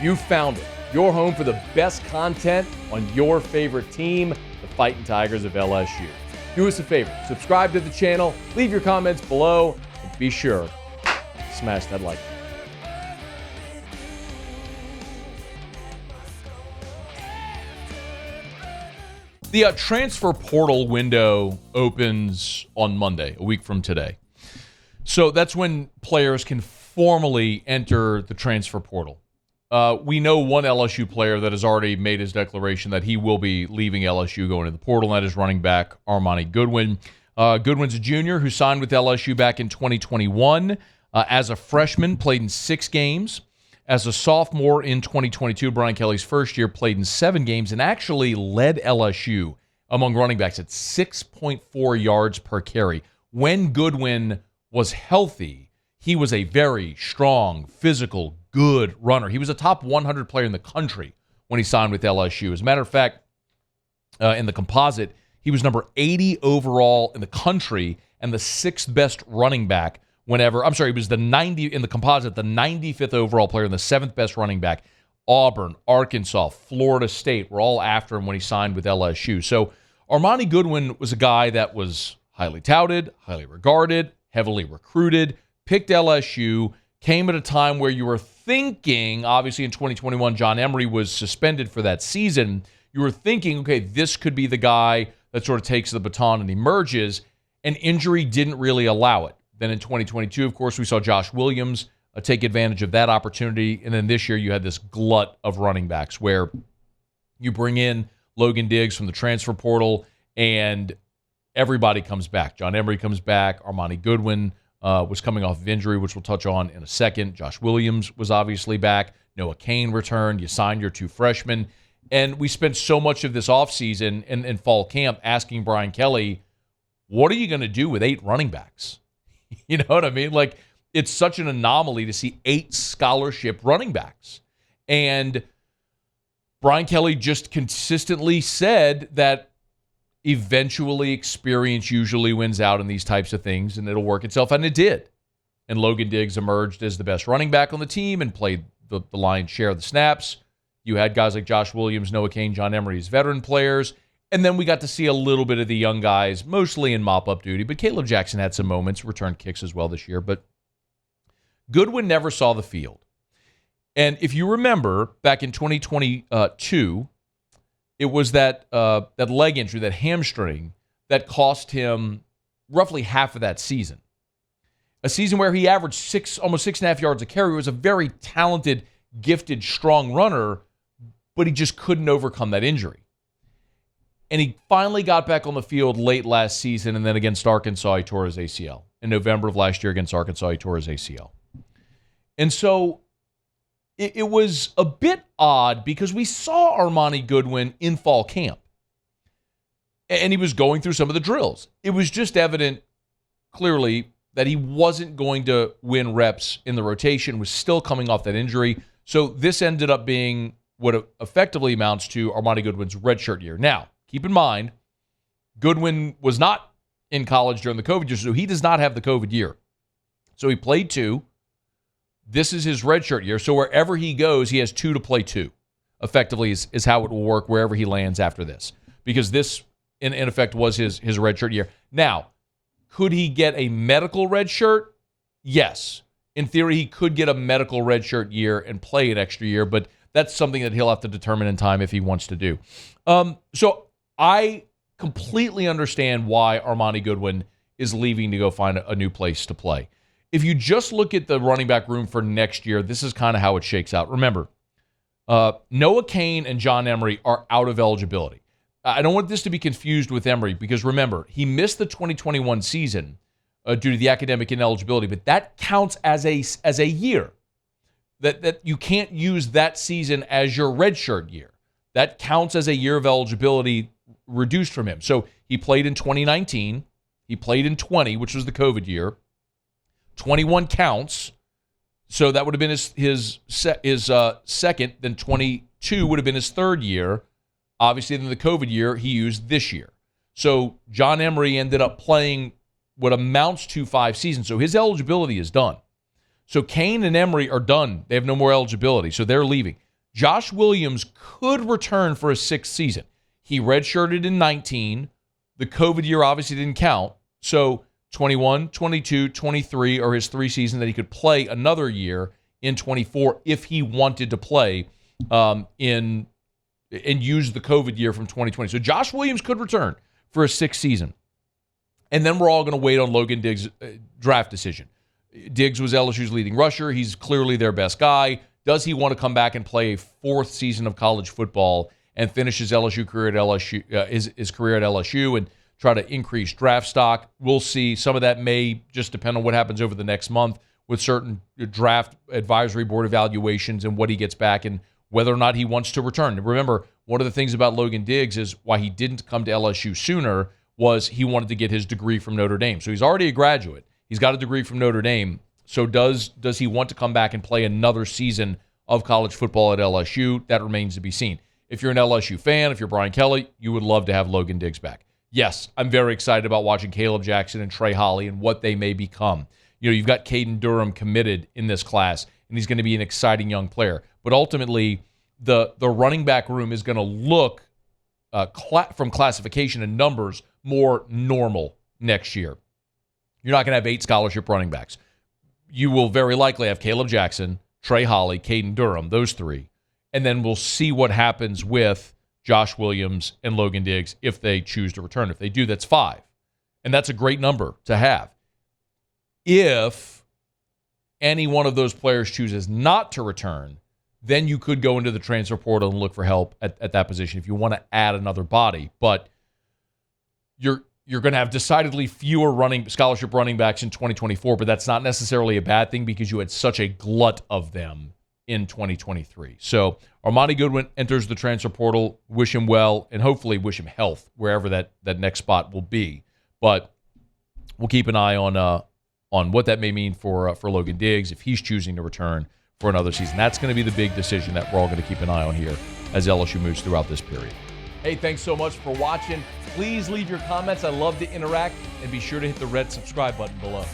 You found it. Your home for the best content on your favorite team, the Fighting Tigers of LSU. Do us a favor, subscribe to the channel, leave your comments below, and be sure to smash that like button. The transfer portal window opens on Monday, a week from today. So that's when players can formally enter the transfer portal. We know one LSU player that has already made his declaration that he will be leaving LSU, going to the portal, and that is running back Armoni Goodwin. Goodwin's a junior who signed with LSU back in 2021. As a freshman, played in 6 games. As a sophomore in 2022, Brian Kelly's first year, played in 7 games and actually led LSU among running backs at 6.4 yards per carry. When Goodwin was healthy, he was a very strong, physical, good runner. He was a top 100 player in the country when he signed with LSU. As a matter of fact, in the composite, he was number 80 overall in the country and the 6th best running back he was the 90 in the composite, the 95th overall player and the 7th best running back. Auburn, Arkansas, Florida State were all after him when he signed with LSU. So Armoni Goodwin was a guy that was highly touted, highly regarded, heavily recruited, picked LSU, came at a time where you were thinking, obviously in 2021, John Emery was suspended for that season. You were thinking, okay, this could be the guy that sort of takes the baton and emerges, and injury didn't really allow it. Then in 2022, of course, we saw Josh Williams take advantage of that opportunity, and then this year you had this glut of running backs where you bring in Logan Diggs from the transfer portal, and everybody comes back. John Emery comes back. Armoni Goodwin was coming off of injury, which we'll touch on in a second. Josh Williams was obviously back. Noah Cain returned. You signed your 2 freshmen. And we spent so much of this offseason and fall camp asking Brian Kelly, what are you going to do with 8 running backs? You know what I mean? Like, it's such an anomaly to see 8 scholarship running backs. And Brian Kelly just consistently said that eventually experience usually wins out in these types of things, and it'll work itself, and it did. And Logan Diggs emerged as the best running back on the team and played the lion's share of the snaps. You had guys like Josh Williams, Noah Cain, John Emery as veteran players, and then we got to see a little bit of the young guys, mostly in mop-up duty, but Caleb Jackson had some moments, returned kicks as well this year, but Goodwin never saw the field. And if you remember, back in 2022, it was that leg injury, that hamstring, that cost him roughly half of that season. A season where he averaged almost 6.5 yards a carry. He was a very talented, gifted, strong runner, but he just couldn't overcome that injury. And he finally got back on the field late last season, and then against Arkansas, he tore his ACL. In November of last year against Arkansas, he tore his ACL. And so it was a bit odd because we saw Armoni Goodwin in fall camp, and he was going through some of the drills. It was just evident, clearly, that he wasn't going to win reps in the rotation, was still coming off that injury. So this ended up being what effectively amounts to Armoni Goodwin's redshirt year. Now, keep in mind, Goodwin was not in college during the COVID year, so he does not have the COVID year. So he played 2. This is his redshirt year, so wherever he goes, he has 2 to play 2. Effectively is how it will work wherever he lands after this, because this, in effect, was his redshirt year. Now, could he get a medical redshirt? Yes. In theory, he could get a medical redshirt year and play an extra year, but that's something that he'll have to determine in time if he wants to do. So I completely understand why Armoni Goodwin is leaving to go find a new place to play. If you just look at the running back room for next year, this is kind of how it shakes out. Remember, Noah Cain and John Emery are out of eligibility. I don't want this to be confused with Emery because, remember, he missed the 2021 season due to the academic ineligibility, but that counts as a year. That you can't use that season as your redshirt year. That counts as a year of eligibility reduced from him. So he played in 2019. He played in 20, which was the COVID year. 21 counts, so that would have been his second. Then 22 would have been his third year. Obviously, then the COVID year he used this year. So John Emery ended up playing what amounts to 5 seasons. So his eligibility is done. So Cain and Emery are done. They have no more eligibility, so they're leaving. Josh Williams could return for a sixth season. He redshirted in 19. The COVID year obviously didn't count. So 21, 22, 23 are his 3 seasons that he could play another year in 24 if he wanted to play and use the COVID year from 2020. So Josh Williams could return for a sixth season. And then we're all going to wait on Logan Diggs' draft decision. Diggs was LSU's leading rusher. He's clearly their best guy. Does he want to come back and play a 4th season of college football and finish his LSU career at LSU, his career at LSU and try to increase draft stock? We'll see. Some of that may just depend on what happens over the next month with certain draft advisory board evaluations and what he gets back and whether or not he wants to return. Remember, one of the things about Logan Diggs is why he didn't come to LSU sooner was he wanted to get his degree from Notre Dame. So he's already a graduate. He's got a degree from Notre Dame. So does he want to come back and play another season of college football at LSU? That remains to be seen. If you're an LSU fan, if you're Brian Kelly, you would love to have Logan Diggs back. Yes, I'm very excited about watching Caleb Jackson and Trey Holly and what they may become. You've got Caden Durham committed in this class, and he's going to be an exciting young player. But ultimately, the running back room is going to look, from classification and numbers, more normal next year. You're not going to have 8 scholarship running backs. You will very likely have Caleb Jackson, Trey Holly, Caden Durham, those 3. And then we'll see what happens with Josh Williams and Logan Diggs if they choose to return. If they do, that's 5. And that's a great number to have. If any one of those players chooses not to return, then you could go into the transfer portal and look for help at that position if you want to add another body. But you're going to have decidedly fewer scholarship running backs in 2024, but that's not necessarily a bad thing because you had such a glut of them in 2023. So Armoni Goodwin enters the transfer portal. Wish him well, and hopefully wish him health wherever that next spot will be. But we'll keep an eye on what that may mean for Logan Diggs if he's choosing to return for another season. That's going to be the big decision that we're all going to keep an eye on here as LSU moves throughout this period. Hey, thanks so much for watching. Please leave your comments. I love to interact, and be sure to hit the red subscribe button below.